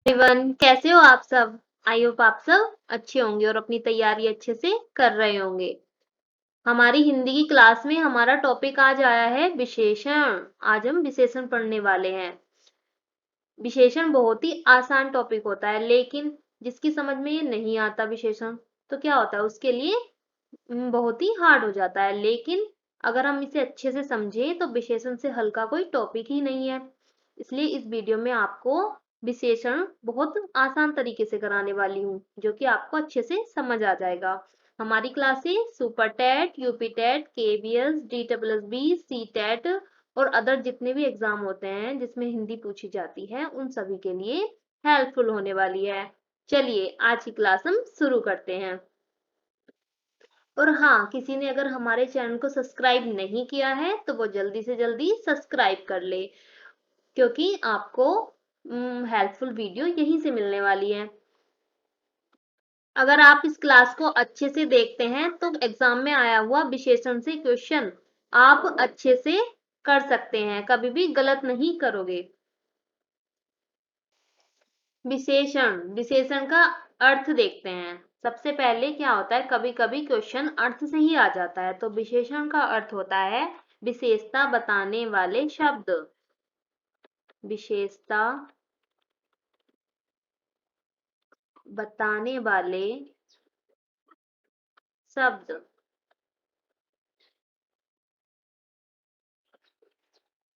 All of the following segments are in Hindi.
एवरीवन, कैसे हो आप सब? आई होप आप सब अच्छे होंगे और अपनी तैयारी अच्छे से कर रहे होंगे। हमारी हिंदी की क्लास में हमारा टॉपिक आज आया है विशेषण। आज हम विशेषण पढ़ने वाले हैं। विशेषण बहुत ही आसान टॉपिक होता है, लेकिन जिसकी समझ में ये नहीं आता विशेषण, तो क्या होता है उसके लिए बहुत ही हार्ड हो जाता है। लेकिन अगर हम इसे अच्छे से समझें तो विशेषण से हल्का कोई टॉपिक ही नहीं है। इसलिए इस वीडियो में आपको विशेषण बहुत आसान तरीके से कराने वाली हूँ, जो कि आपको अच्छे से समझ आ जाएगा। हमारी classes super TET, UP TET, KBS, DSSB, C TET और अदर जितने भी एग्जाम होते हैं जिसमें हिंदी पूछी जाती है, उन सभी के लिए हेल्पफुल होने वाली है। चलिए आज की क्लास हम शुरू करते हैं। और हाँ, किसी ने अगर हमारे चैनल को सब्सक्राइब नहीं किया है तो वो जल्दी से जल्दी सब्सक्राइब कर ले, क्योंकि आपको हेल्पफुल वीडियो यहीं से मिलने वाली है। अगर आप इस क्लास को अच्छे से देखते हैं तो एग्जाम में आया हुआ विशेषण से क्वेश्चन आप अच्छे से कर सकते हैं, कभी भी गलत नहीं करोगे। विशेषण विशेषण का अर्थ देखते हैं। सबसे पहले क्या होता है, कभी कभी क्वेश्चन अर्थ से ही आ जाता है। तो विशेषण का अर्थ होता है विशेषता बताने वाले शब्द। विशेषता बताने वाले शब्द।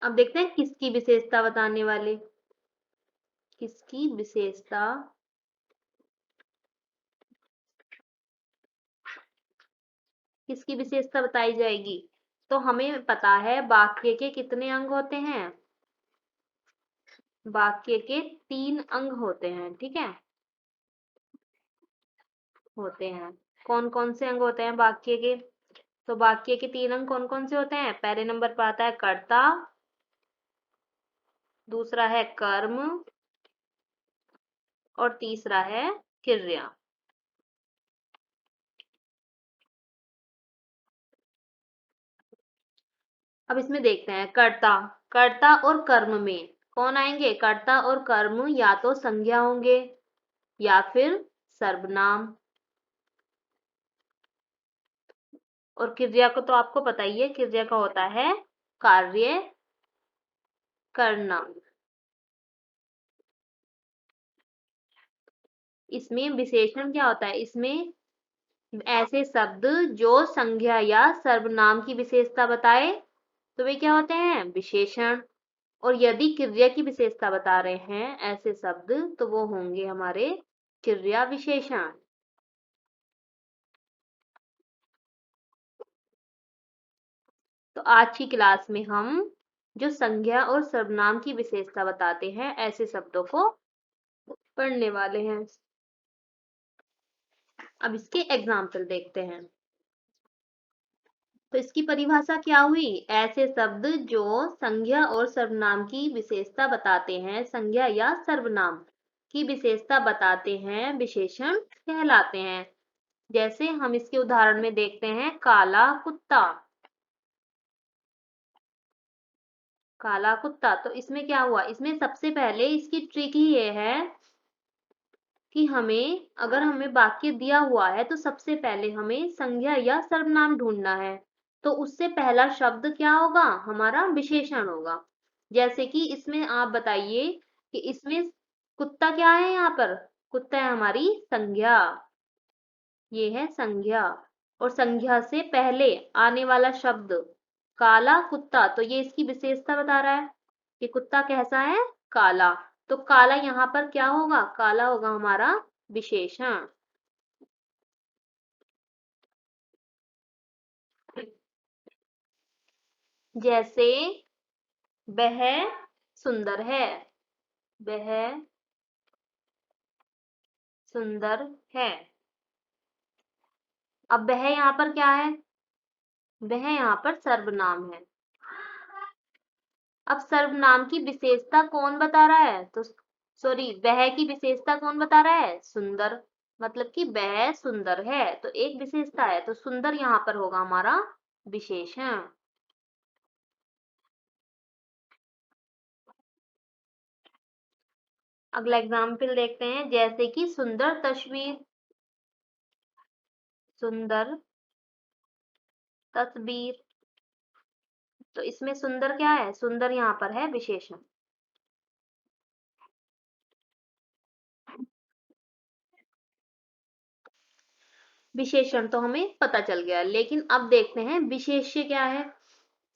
अब देखते हैं किसकी विशेषता बताने वाले, किसकी विशेषता किसकी विशेषता बताई जाएगी। तो हमें पता है वाक्य के कितने अंग होते हैं। वाक्य के 3 अंग होते हैं, ठीक है, होते हैं। कौन कौन से अंग होते हैं वाक्य के? तो वाक्य के 3 अंग कौन कौन से होते हैं? पहले नंबर पर आता है कर्ता, दूसरा है कर्म और तीसरा है क्रिया। अब इसमें देखते हैं कर्ता। कर्ता और कर्म में कौन आएंगे? कर्ता और कर्म या तो संज्ञा होंगे या फिर सर्वनाम। और क्रिया को तो आपको पता ही है, क्रिया का होता है कार्य करना। इसमें विशेषण क्या होता है? इसमें ऐसे शब्द जो संज्ञा या सर्वनाम की विशेषता बताए तो वे क्या होते हैं? विशेषण। और यदि क्रिया की विशेषता बता रहे हैं ऐसे शब्द तो वो होंगे हमारे क्रिया विशेषण। तो आज की क्लास में हम जो संज्ञा और सर्वनाम की विशेषता बताते हैं ऐसे शब्दों को पढ़ने वाले हैं। अब इसके एग्जाम्पल देखते हैं। तो इसकी परिभाषा क्या हुई? ऐसे शब्द जो संज्ञा और सर्वनाम की विशेषता बताते हैं, संज्ञा या सर्वनाम की विशेषता बताते हैं, विशेषण कहलाते हैं। जैसे हम इसके उदाहरण में देखते हैं, काला कुत्ता। काला कुत्ता, तो इसमें क्या हुआ? इसमें सबसे पहले इसकी ट्रिक ही ये है कि अगर हमें वाक्य दिया हुआ है तो सबसे पहले हमें संज्ञा या सर्वनाम ढूंढना है। तो उससे पहला शब्द क्या होगा? हमारा विशेषण होगा। जैसे कि इसमें आप बताइए कि इसमें कुत्ता क्या है? यहाँ पर कुत्ता है हमारी संज्ञा, ये है संज्ञा। और संज्ञा से पहले आने वाला शब्द काला कुत्ता, तो ये इसकी विशेषता बता रहा है कि कुत्ता कैसा है? काला। तो काला यहाँ पर क्या होगा? काला होगा हमारा विशेषण। जैसे वह सुंदर है, वह सुंदर है। अब वह यहाँ पर क्या है? वह यहाँ पर सर्वनाम है। अब सर्वनाम की विशेषता कौन बता रहा है? तो सॉरी, वह की विशेषता कौन बता रहा है? सुंदर। मतलब कि वह सुंदर है, तो एक विशेषता है, तो सुंदर यहाँ पर होगा हमारा विशेषण। अगला एग्जाम्पल देखते हैं, जैसे कि सुंदर तस्वीर। सुंदर तस्वीर, तो इसमें सुंदर क्या है? सुंदर यहाँ पर है विशेषण। विशेषण तो हमें पता चल गया, लेकिन अब देखते हैं विशेष्य क्या है।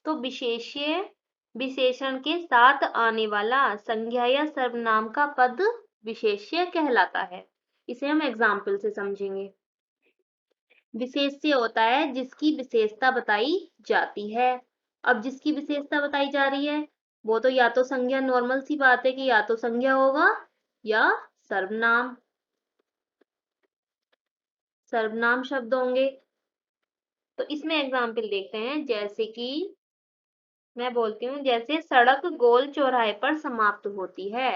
तो विशेष्य विशेषण के साथ आने वाला संज्ञा या सर्वनाम का पद विशेष्य कहलाता है। इसे हम एग्जाम्पल से समझेंगे। विशेष्य होता है जिसकी विशेषता बताई जाती है। अब जिसकी विशेषता बताई जा रही है वो तो या तो संज्ञा, नॉर्मल सी बात है कि या तो संज्ञा होगा या सर्वनाम। सर्वनाम शब्द होंगे। तो इसमें एग्जाम्पल देखते हैं, जैसे कि मैं बोलती हूँ, जैसे सड़क गोल चौराहे पर समाप्त होती है।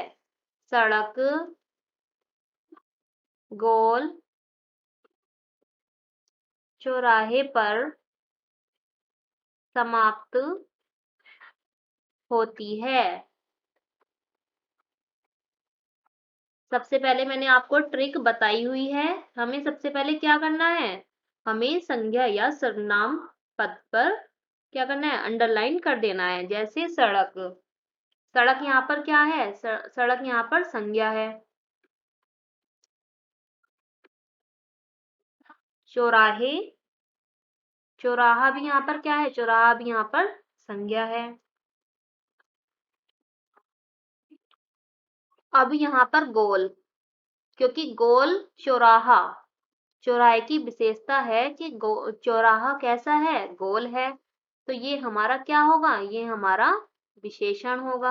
सड़क गोल चौराहे पर समाप्त होती है। सबसे पहले मैंने आपको ट्रिक बताई हुई है। हमें सबसे पहले क्या करना है? हमें संज्ञा या सर्वनाम पद पर क्या करना है? अंडरलाइन कर देना है। जैसे सड़क, सड़क यहाँ पर क्या है? सड़क यहाँ पर संज्ञा है। चौराहे, चौराहा भी यहाँ पर क्या है? चौराहा भी यहाँ पर संज्ञा है। अब यहाँ पर गोल, क्योंकि गोल चौराहा, चौराहे की विशेषता है कि चौराहा कैसा है? गोल है। तो ये हमारा क्या होगा? ये हमारा विशेषण होगा।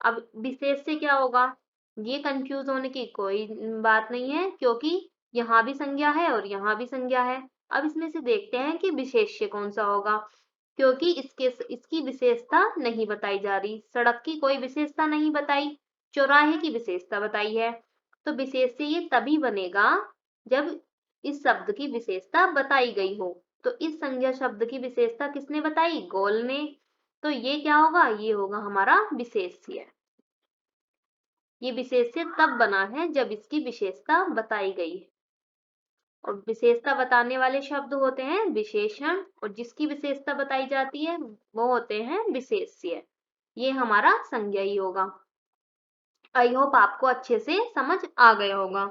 अब विशेष से क्या होगा? ये कंफ्यूज होने की कोई बात नहीं है, क्योंकि यहाँ भी संज्ञा है और यहाँ भी संज्ञा है। अब इसमें से देखते हैं कि विशेष्य कौन सा होगा, क्योंकि इसकी विशेषता नहीं बताई जा रही। सड़क की कोई विशेषता नहीं बताई, चौराहे की विशेषता बताई है। तो विशेष्य ये तभी बनेगा जब इस शब्द की विशेषता बताई गई हो। तो इस संज्ञा शब्द की विशेषता किसने बताई? गोल ने। तो ये क्या होगा? ये होगा हमारा विशेष्य। ये विशेष्य तब बना है जब इसकी विशेषता बताई गई है। और विशेषता बताने वाले शब्द होते हैं विशेषण, और जिसकी विशेषता बताई जाती है वो होते हैं विशेष्य। ये हमारा संज्ञा ही होगा। आई होप आपको अच्छे से समझ आ गया होगा,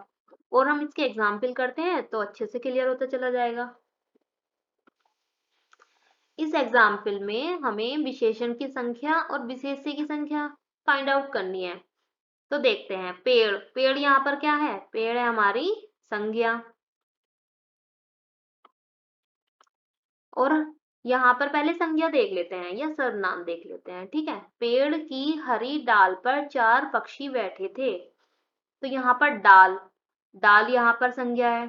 और हम इसके एग्जाम्पल करते हैं तो अच्छे से क्लियर होता चला जाएगा। इस एग्जाम्पल में हमें विशेषण की संख्या और विशेष्य की संख्या फाइंड आउट करनी है। तो देखते हैं, पेड़, पेड़ यहाँ पर क्या है? पेड़ है हमारी संज्ञा। और यहाँ पर पहले संज्ञा देख लेते हैं या सर्वनाम देख लेते हैं, ठीक है। पेड़ की हरी डाल पर 4 पक्षी बैठे थे। तो यहाँ पर डाल, डाल यहाँ पर संज्ञा है।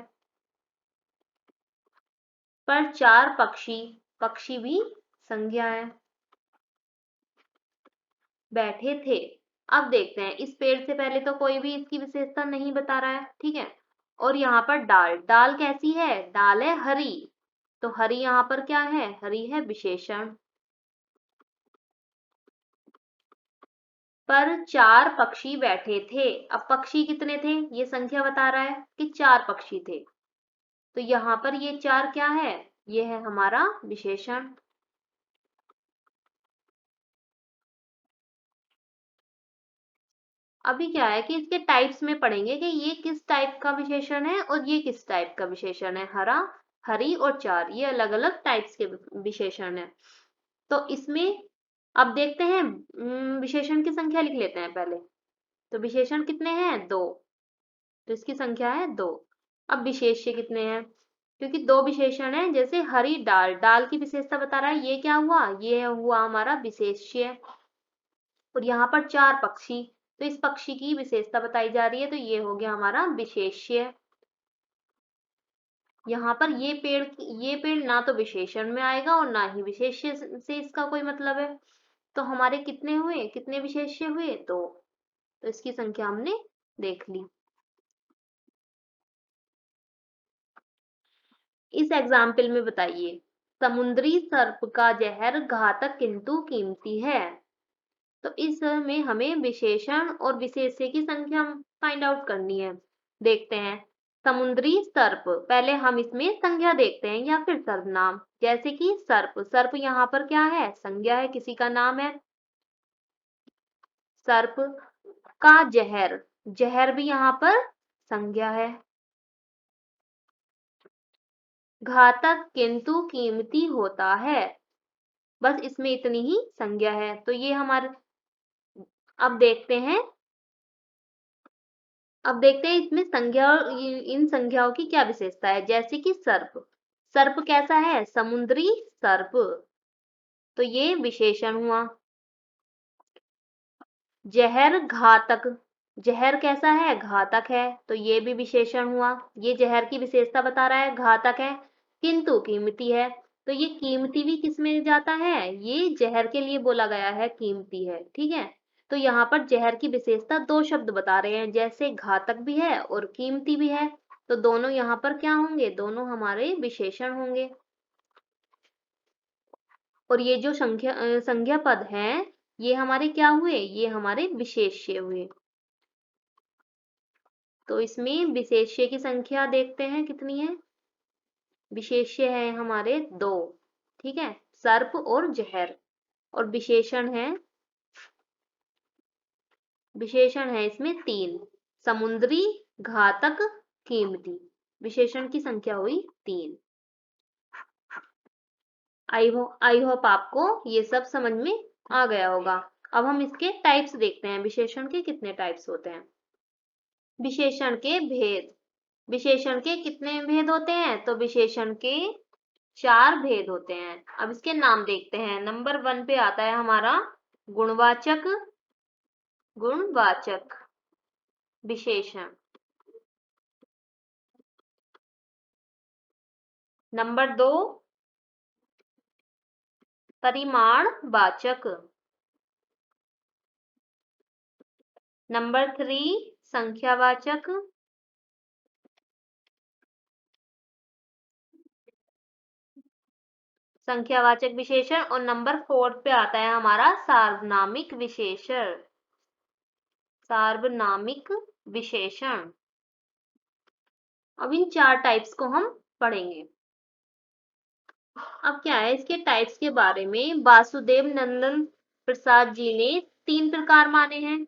पर 4 पक्षी, पक्षी भी संज्ञा है। बैठे थे। अब देखते हैं, इस पेड़ से पहले तो कोई भी इसकी विशेषता नहीं बता रहा है, ठीक है। और यहाँ पर डाल, डाल कैसी है? डाल है हरी। तो हरी यहाँ पर क्या है? हरी है विशेषण। पर 4 पक्षी बैठे थे। अब पक्षी कितने थे? ये संख्या बता रहा है कि 4 पक्षी थे। तो यहाँ पर ये 4 क्या है? ये है हमारा विशेषण। अभी क्या है कि इसके टाइप्स में पढ़ेंगे कि ये किस टाइप का विशेषण है और ये किस टाइप का विशेषण है। हरा, हरी और 4, ये अलग अलग टाइप्स के विशेषण है। तो इसमें अब देखते हैं, विशेषण की संख्या लिख लेते हैं पहले। तो विशेषण कितने हैं? 2। तो इसकी संख्या है 2। अब विशेष्य कितने हैं? क्योंकि 2 विशेषण है, जैसे हरी डाल, डाल की विशेषता बता रहा है, ये क्या हुआ? ये हुआ हमारा विशेष्य। और यहाँ पर 4 पक्षी, तो इस पक्षी की विशेषता बताई जा रही है, तो ये हो गया हमारा विशेष्य। यहाँ पर ये पेड़ ना तो विशेषण में आएगा और ना ही विशेष्य से इसका कोई मतलब है। तो हमारे कितने हुए? कितने विशेष्य हुए? 2। तो इसकी संख्या हमने देख ली। इस एग्जाम्पल में बताइए, समुद्री सर्प का जहर घातक किंतु कीमती है। तो इसमें हमें विशेषण और विशेष्य की संख्या फाइंड आउट करनी है। देखते हैं, समुद्री सर्प, पहले हम इसमें संज्ञा देखते हैं या फिर सर्वनाम। जैसे कि सर्प, सर्प यहाँ पर क्या है, संज्ञा है, किसी का नाम है। सर्प का जहर, जहर भी यहाँ पर संज्ञा है। घातक किंतु कीमती होता है, बस इसमें इतनी ही संज्ञा है। तो ये हमारे, अब देखते हैं इसमें संज्ञा, इन संज्ञाओं की क्या विशेषता है। जैसे कि सर्प, सर्प कैसा है, समुद्री सर्प, तो ये विशेषण हुआ। जहर घातक, जहर कैसा है, घातक है, तो ये भी विशेषण हुआ। ये जहर की विशेषता बता रहा है, घातक है। किंतु कीमती है, तो ये कीमती भी किस में जाता है, ये जहर के लिए बोला गया है, कीमती है। ठीक है, तो यहाँ पर जहर की विशेषता दो शब्द बता रहे हैं, जैसे घातक भी है और कीमती भी है। तो दोनों यहाँ पर क्या होंगे, दोनों हमारे विशेषण होंगे। और ये जो संज्ञा पद हैं, ये हमारे क्या हुए, ये हमारे विशेष्य हुए। तो इसमें विशेष्य की संख्या देखते हैं कितनी है। विशेष्य है हमारे दो, ठीक है, सर्प और जहर। और विशेषण है इसमें तीन, समुद्री, घातक, कीमती। विशेषण की संख्या हुई तीन। आई होप आपको ये सब समझ में आ गया होगा। अब हम इसके टाइप्स देखते हैं, विशेषण के कितने टाइप्स होते हैं। विशेषण के भेद, विशेषण के कितने भेद होते हैं, तो विशेषण के 4 भेद होते हैं। अब इसके नाम देखते हैं। नंबर 1 पे आता है हमारा गुणवाचक, गुणवाचक विशेषण। नंबर 2 परिमाणवाचक। नंबर 3 संख्यावाचक। संख्यावाचक विशेषण। और नंबर 4 पे आता है हमारा सार्वनामिक विशेषण, सार्वनामिक विशेषण। अब इन 4 टाइप्स को हम पढ़ेंगे। अब क्या है, इसके टाइप्स के बारे में वासुदेव नंदन प्रसाद जी ने 3 प्रकार माने हैं।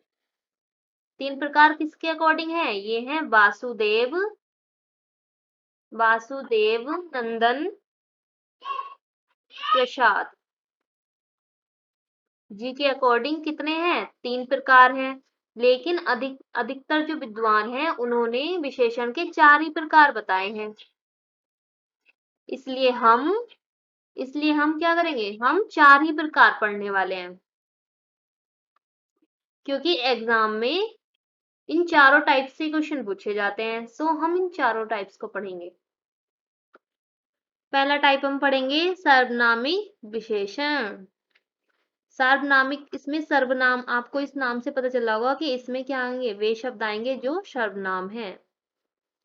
3 प्रकार किसके अकॉर्डिंग है, ये है वासुदेव नंदन प्रसाद जी के अकॉर्डिंग कितने हैं, 3 प्रकार हैं। लेकिन अधिकतर जो विद्वान हैं उन्होंने विशेषण के 4 ही प्रकार बताए हैं। इसलिए हम क्या करेंगे, हम 4 ही प्रकार पढ़ने वाले हैं, क्योंकि एग्जाम में इन चारों टाइप से क्वेश्चन पूछे जाते हैं। सो हम इन चारों टाइप्स को पढ़ेंगे। पहला टाइप हम पढ़ेंगे सर्वनामिक विशेषण। सार्वनामिक, इसमें सर्वनाम, आपको इस नाम से पता चला होगा कि इसमें क्या आएंगे, वे शब्द आएंगे जो सर्वनाम है।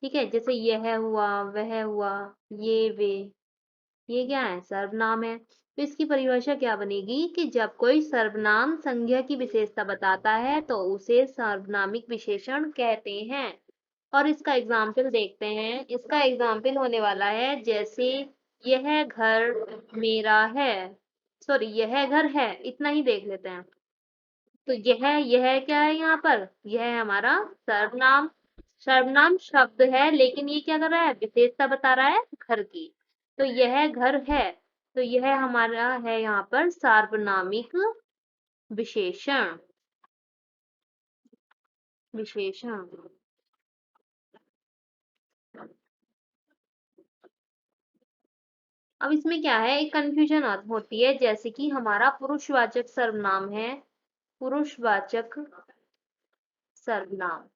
ठीक है, जैसे यह हुआ, वह हुआ, ये वे, ये क्या है, सर्वनाम है। तो इसकी परिभाषा क्या बनेगी कि जब कोई सर्वनाम संज्ञा की विशेषता बताता है तो उसे सार्वनामिक विशेषण कहते हैं। और इसका एग्जाम्पल देखते हैं। इसका एग्जाम्पल होने वाला है, जैसे यह घर मेरा है, सॉरी यह घर है, इतना ही देख लेते हैं। तो यह क्या है, यहाँ पर यह है हमारा सर्वनाम। सर्वनाम शब्द है, लेकिन ये क्या कर रहा है, विशेषता बता रहा है घर की। तो यह घर है, तो यह हमारा है यहाँ पर सार्वनामिक विशेषण। विशेषण अब इसमें क्या है, एक कंफ्यूजन होती है। जैसे कि हमारा पुरुषवाचक सर्वनाम है, पुरुषवाचक सर्वनाम।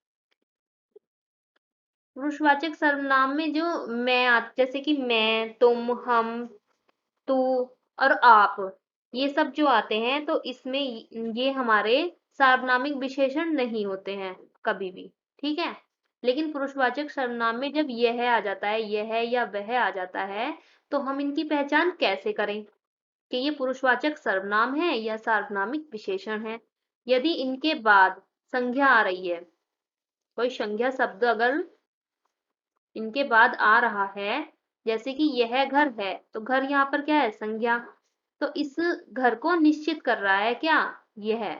पुरुषवाचक सर्वनाम में जो मैं, जैसे कि मैं, तुम, हम, तू और आप, ये सब जो आते हैं, तो इसमें ये हमारे सार्वनामिक विशेषण नहीं होते हैं कभी भी। ठीक है, लेकिन पुरुषवाचक सर्वनाम में जब यह आ जाता है, यह या वह आ जाता है, तो हम इनकी पहचान कैसे करें कि ये पुरुषवाचक सर्वनाम है या सार्वनामिक विशेषण है। यदि इनके बाद संज्ञा आ रही है, कोई संज्ञा शब्द अगर इनके बाद आ रहा है, जैसे कि यह घर है, तो घर यहाँ पर क्या है? संज्ञा। तो इस घर को निश्चित कर रहा है क्या? यह।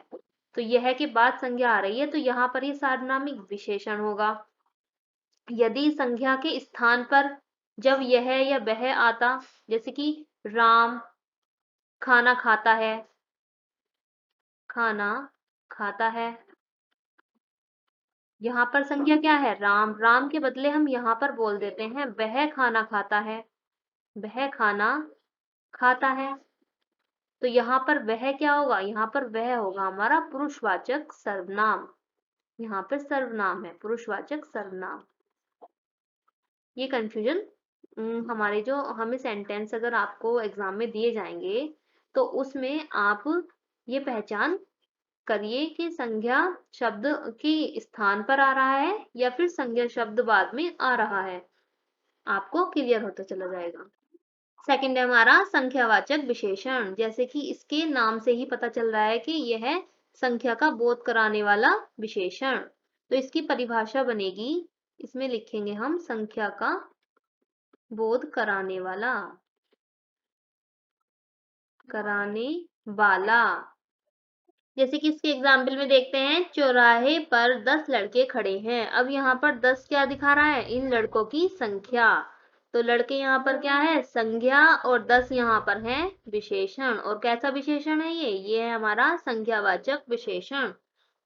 तो यह के बाद संज्ञा आ रही है, तो यहाँ पर ये सार्वनामिक विशेषण होगा। यदि संज्ञा के स्थान पर जब यह या वह आता, जैसे कि राम खाना खाता है, खाना खाता है, यहाँ पर संज्ञा क्या है? राम। राम के बदले हम यहाँ पर बोल देते हैं वह खाना खाता है, वह खाना खाता है। तो यहाँ पर वह क्या होगा? यहाँ पर वह होगा हमारा पुरुषवाचक सर्वनाम। यहाँ पर सर्वनाम है, पुरुषवाचक सर्वनाम। ये कंफ्यूजन हमारे जो हमें सेंटेंस अगर आपको एग्जाम में दिए जाएंगे, तो उसमें आप ये पहचान करिए कि संज्ञा शब्द के स्थान पर आ रहा है या फिर संज्ञा शब्द बाद में आ रहा है, आपको क्लियर होता चला जाएगा। सेकंड है हमारा संख्यावाचक विशेषण। जैसे कि इसके नाम से ही पता चल रहा है कि यह संख्या का बोध कराने वाला विशेषण। तो इसकी परिभाषा बनेगी, इसमें लिखेंगे हम संख्या का बोध कराने वाला, कराने वाला। जैसे कि इसके एग्जाम्पल में देखते हैं, चौराहे पर 10 लड़के खड़े हैं। अब यहाँ पर 10 क्या दिखा रहा है? इन लड़कों की संख्या। तो लड़के यहाँ पर क्या है? संज्ञा, और 10 यहाँ पर है विशेषण। और कैसा विशेषण है ये है हमारा संख्यावाचक विशेषण।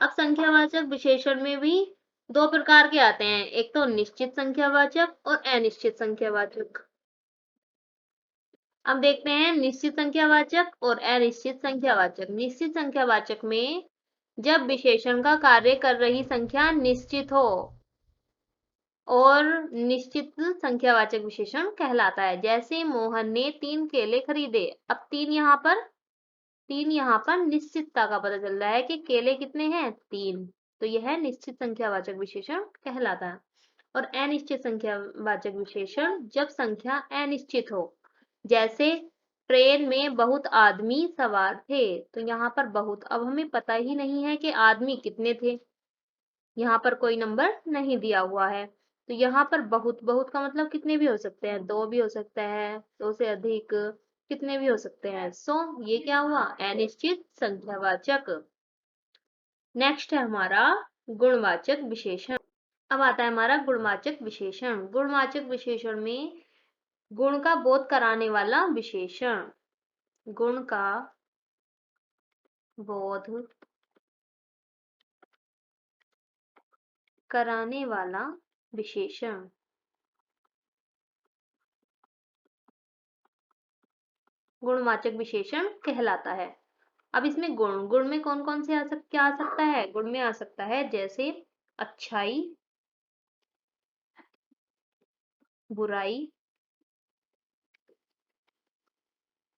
अब संख्यावाचक विशेषण में भी दो प्रकार के आते हैं, एक तो निश्चित संख्यावाचक और अनिश्चित संख्यावाचक। अब देखते हैं निश्चित संख्यावाचक और अनिश्चित संख्यावाचक। निश्चित संख्यावाचक में जब विशेषण का कार्य कर रही संख्या निश्चित हो और निश्चित संख्यावाचक विशेषण कहलाता है। जैसे मोहन ने 3 केले खरीदे। अब 3 यहाँ पर निश्चितता का पता चल रहा है कि केले कितने हैं? 3। तो यह निश्चित संख्यावाचक विशेषण कहलाता है। और अनिश्चित संख्यावाचक विशेषण जब संख्या अनिश्चित हो, जैसे ट्रेन में बहुत आदमी सवार थे। तो यहाँ पर बहुत, अब हमें पता ही नहीं है कि आदमी कितने थे, यहाँ पर कोई नंबर नहीं दिया हुआ है। तो यहाँ पर बहुत, बहुत का मतलब कितने भी हो सकते हैं, 2 भी हो सकता है, 2 से अधिक, कितने भी हो सकते हैं। सो ये क्या हुआ? अनिश्चित संख्यावाचक। नेक्स्ट है हमारा गुणवाचक विशेषण। अब आता है हमारा गुणवाचक विशेषण। गुणवाचक विशेषण में गुण का बोध कराने वाला विशेषण, गुण का बोध कराने वाला विशेषण, गुणवाचक विशेषण कहलाता है। अब इसमें गुण, गुण में कौन कौन से क्या आ सकता है? गुण में आ सकता है जैसे अच्छाई, बुराई,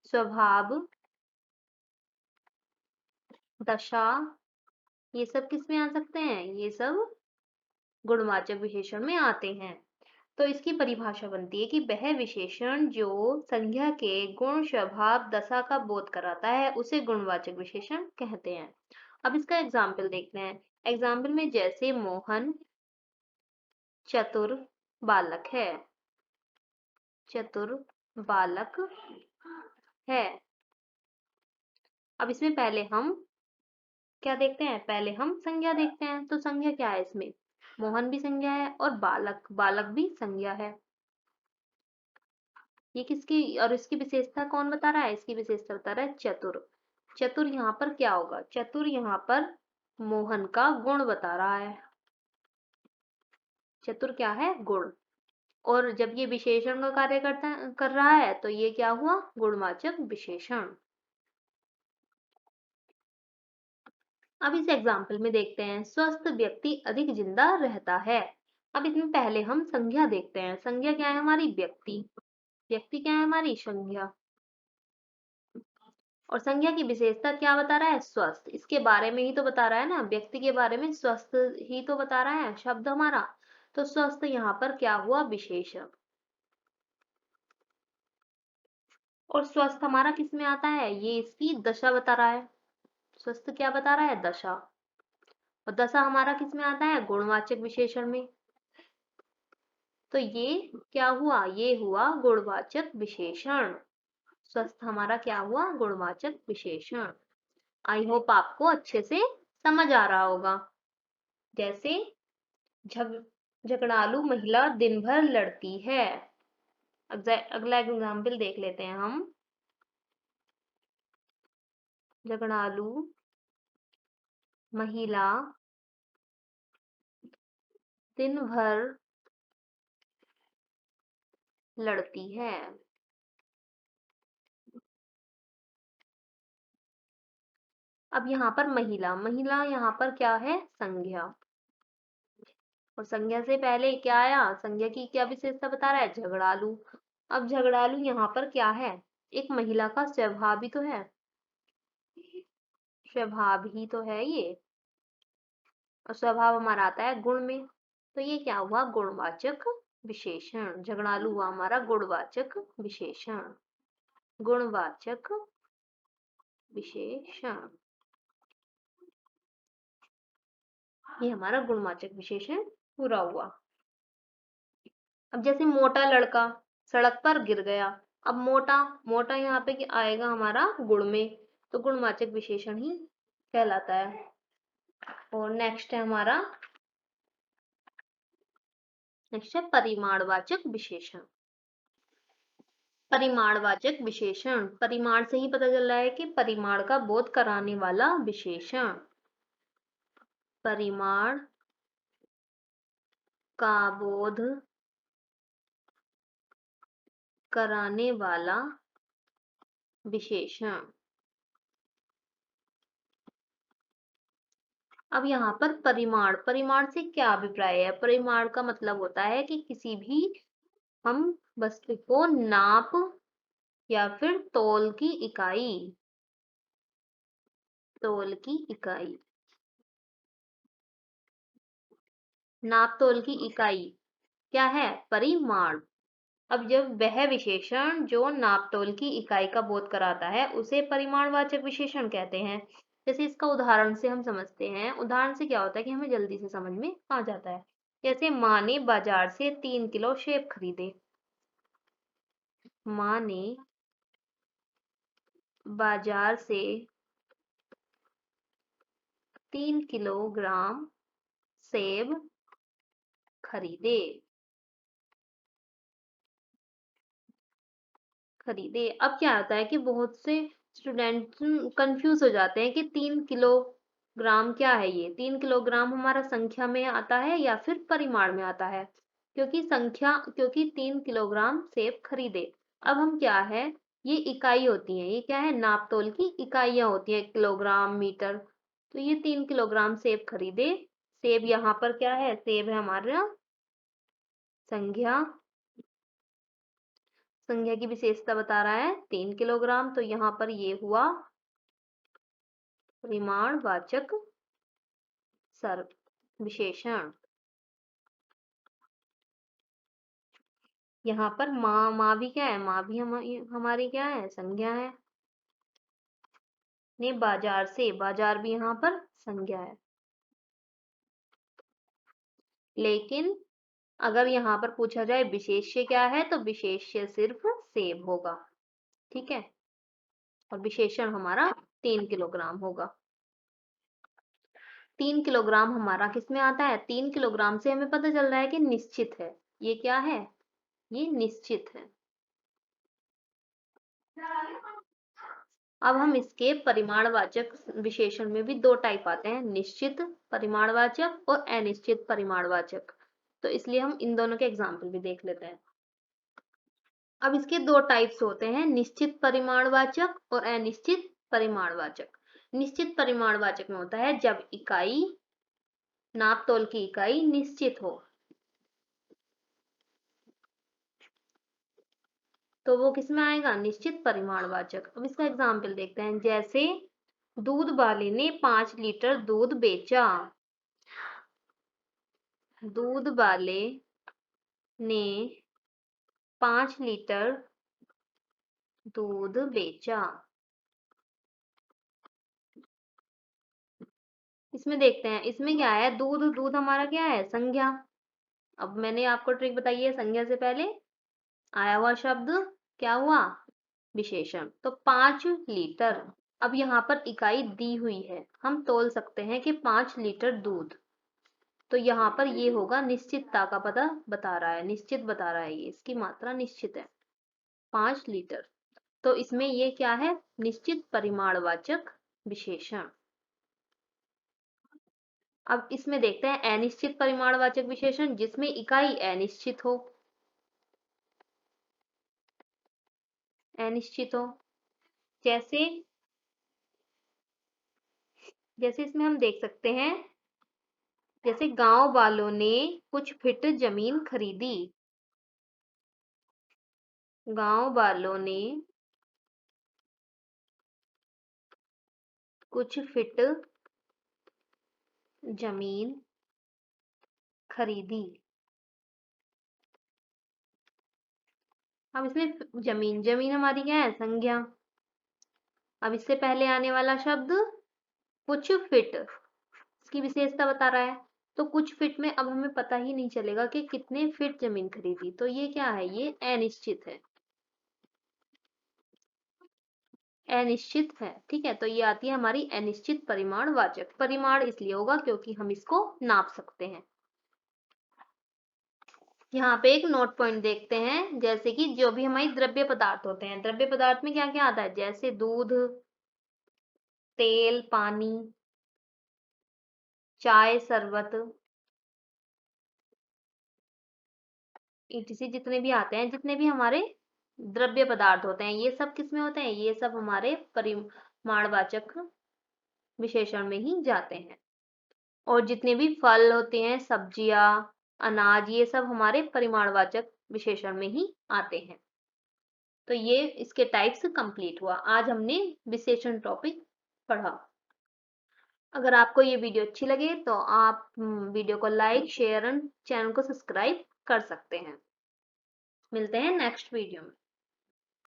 स्वभाव, दशा। ये सब किस में आ सकते हैं? ये सब गुणवाचक विशेषण में आते हैं। तो इसकी परिभाषा बनती है कि वह विशेषण जो संज्ञा के गुण, स्वभाव, दशा का बोध कराता है उसे गुणवाचक विशेषण कहते हैं। अब इसका एग्जाम्पल देखते हैं। एग्जाम्पल में जैसे मोहन चतुर बालक है, चतुर बालक है। अब इसमें पहले हम क्या देखते हैं? पहले हम संज्ञा देखते हैं। तो संज्ञा क्या है इसमें? मोहन भी संज्ञा है और बालक, बालक भी संज्ञा है। ये किसकी और इसकी विशेषता कौन बता रहा है? इसकी विशेषता बता रहा है चतुर। चतुर यहाँ पर क्या होगा? चतुर यहाँ पर मोहन का गुण बता रहा है। चतुर क्या है? गुण। और जब ये विशेषण का कार्य कर रहा है तो ये क्या हुआ? गुणवाचक विशेषण। अब इस एग्जाम्पल में देखते हैं, स्वस्थ व्यक्ति अधिक जिंदा रहता है। अब इसमें पहले हम संज्ञा देखते हैं। संज्ञा क्या है हमारी? व्यक्ति। व्यक्ति क्या है हमारी? संज्ञा। और संज्ञा की विशेषता क्या बता रहा है? स्वस्थ। इसके बारे में ही तो बता रहा है ना, व्यक्ति के बारे में स्वस्थ ही तो बता रहा है शब्द हमारा। तो स्वस्थ यहाँ पर क्या हुआ? विशेषण। और स्वस्थ हमारा किस में आता है? ये इसकी दशा बता रहा है। स्वस्थ क्या बता रहा है? दशा। और दशा हमारा किस में आता है? गुणवाचक विशेषण में। तो ये क्या हुआ? ये हुआ गुणवाचक विशेषण। स्वस्थ हमारा क्या हुआ? गुणवाचक विशेषण। आई होप आपको अच्छे से समझ आ रहा होगा। जैसे झगड़ालू महिला दिन भर लड़ती है। अगला एग्जाम्पल देख लेते हैं हम। झगड़ालू महिला दिन भर लड़ती है। अब यहाँ पर महिला, महिला यहाँ पर क्या है? संज्ञा। और संज्ञा से पहले क्या आया? संज्ञा की क्या विशेषता बता रहा है? झगड़ालू। अब झगड़ालू यहाँ पर क्या है? एक महिला का स्वभाव भी तो है। स्वभाव ही तो है ये। और स्वभाव हमारा आता है गुण में। तो ये क्या हुआ? गुणवाचक विशेषण। झगड़ालू हुआ हमारा गुणवाचक विशेषण। गुणवाचक विशेषण, ये हमारा गुणवाचक विशेषण पूरा हुआ। अब जैसे मोटा लड़का सड़क पर गिर गया। अब मोटा, मोटा यहाँ पे क्या आएगा? हमारा गुण में। तो गुणवाचक विशेषण ही कहलाता है। और नेक्स्ट है हमारा, नेक्स्ट है परिमाणवाचक विशेषण। परिमाणवाचक विशेषण, परिमाण से ही पता चल रहा है कि परिमाण का बोध कराने वाला विशेषण। परिमाण का बोध कराने वाला विशेषण। अब यहाँ पर परिमाण, परिमाण से क्या अभिप्राय है? परिमाण का मतलब होता है कि किसी भी हम वस्तु को नाप या फिर तौल की इकाई, तौल की इकाई, नाप तौल की इकाई क्या है? परिमाण। अब जब वह विशेषण जो नाप तौल की इकाई का बोध कराता है उसे परिमाणवाचक विशेषण कहते हैं। जैसे इसका उदाहरण से हम समझते हैं। उदाहरण से क्या होता है कि हमें जल्दी से समझ में आ जाता है। जैसे माँ ने बाजार से 3 किलो सेब खरीदे। माँ ने बाजार से 3 किलोग्राम सेब खरीदे। खरीदे। अब क्या आता है कि बहुत से स्टूडेंट कंफ्यूज हो जाते हैं कि 3 किलोग्राम क्या है? ये 3 किलोग्राम हमारा संख्या में आता है या फिर परिमाण में आता है? क्योंकि 3 किलोग्राम सेब खरीदे। अब हम क्या है, ये इकाई होती है, ये क्या है? नाप तोल की इकाइयां होती है, किलोग्राम, मीटर। तो ये 3 किलोग्राम सेब खरीदे। सेब यहाँ पर क्या है? सेब है हमारा संज्ञा। संज्ञा की विशेषता बता रहा है 3 किलोग्राम। तो यहाँ पर ये हुआ परिमाणवाचक विशेषण। यहाँ पर माँ, माँ भी क्या है? माँ भी हमारी क्या है? संज्ञा है। ने बाजार से, बाजार भी यहाँ पर संज्ञा है। लेकिन अगर यहाँ पर पूछा जाए विशेष्य क्या है, तो विशेष्य सिर्फ सेब होगा। ठीक है। और विशेषण हमारा 3 किलोग्राम होगा। 3 किलोग्राम हमारा किसमें आता है? 3 किलोग्राम से हमें पता चल रहा है कि निश्चित है। ये क्या है? ये निश्चित है। अब हम इसके परिमाणवाचक विशेषण में भी 2 टाइप आते हैं, निश्चित परिमाणवाचक और अनिश्चित परिमाणवाचक। तो इसलिए हम इन दोनों के एग्जाम्पल भी देख लेते हैं। अब इसके 2 टाइप्स होते हैं, निश्चित परिमाणवाचक और अनिश्चित परिमाणवाचक। निश्चित परिमाणवाचक में होता है जब इकाई, नाप तोल की इकाई निश्चित हो। तो वो किस में आएगा? निश्चित परिमाणवाचक। अब इसका एग्जाम्पल देखते हैं। जैसे दूध वाले ने 5 लीटर दूध बेचा। दूध वाले ने 5 लीटर दूध बेचा। इसमें देखते हैं, इसमें क्या है, दूध, दूध हमारा क्या है, संज्ञा। अब मैंने आपको ट्रिक बताई है, संज्ञा से पहले आया हुआ शब्द क्या हुआ, विशेषण। तो 5 लीटर। अब यहाँ पर इकाई दी हुई है, हम तोल सकते हैं कि 5 लीटर दूध। तो यहाँ पर ये होगा, निश्चितता का पता बता रहा है, निश्चित बता रहा है, ये इसकी मात्रा निश्चित है 5 लीटर। तो इसमें ये क्या है, निश्चित परिमाणवाचक विशेषण। अब इसमें देखते हैं अनिश्चित परिमाणवाचक विशेषण, जिसमें इकाई अनिश्चित हो, अनिश्चित हो। जैसे जैसे इसमें हम देख सकते हैं, जैसे गांव वालों ने कुछ फीट जमीन खरीदी, गांव वालों ने कुछ फीट जमीन खरीदी। अब इसमें जमीन, जमीन हमारी क्या है, संज्ञा। अब इससे पहले आने वाला शब्द कुछ फिट, इसकी विशेषता बता रहा है। तो कुछ फिट में अब हमें पता ही नहीं चलेगा कि कितने फिट जमीन खरीदी, तो ये क्या है, ये अनिश्चित है, अनिश्चित है। ठीक है, तो ये आती है हमारी अनिश्चित परिमाणवाचक। परिमाण इसलिए होगा क्योंकि हम इसको नाप सकते हैं। यहाँ पे एक नोट पॉइंट देखते हैं, जैसे कि जो भी हमारी द्रव्य पदार्थ होते हैं, द्रव्य पदार्थ में क्या क्या आता है, जैसे दूध, तेल, पानी, चाय, शरबत, etc, जितने भी आते हैं, जितने भी हमारे द्रव्य पदार्थ होते हैं, ये सब किस में होते हैं, ये सब हमारे परिमाणवाचक विशेषण में ही जाते हैं। और जितने भी फल होते हैं, सब्जियां, अनाज, ये सब हमारे परिमाणवाचक विशेषण में ही आते हैं। तो ये इसके टाइप्स कंप्लीट हुआ। आज हमने विशेषण टॉपिक पढ़ा। अगर आपको ये वीडियो अच्छी लगे तो आप वीडियो को लाइक, शेयर एंड चैनल को सब्सक्राइब कर सकते हैं। मिलते हैं नेक्स्ट वीडियो में।